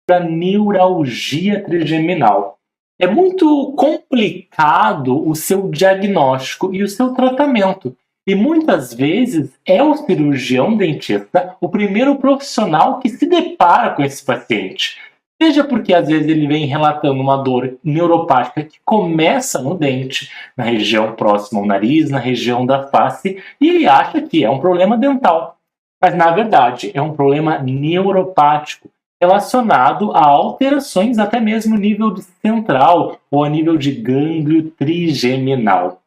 para neuralgia trigeminal. É muito complicado o seu diagnóstico e o seu tratamento. E muitas vezes é o cirurgião dentista o primeiro profissional que se depara com esse paciente. Seja porque às vezes ele vem relatando uma dor neuropática que começa no dente, na região próxima ao nariz, na região da face, e ele acha que é um problema dental. Mas na verdade é um problema neuropático relacionado a alterações até mesmo no nível central ou a nível de gânglio trigeminal.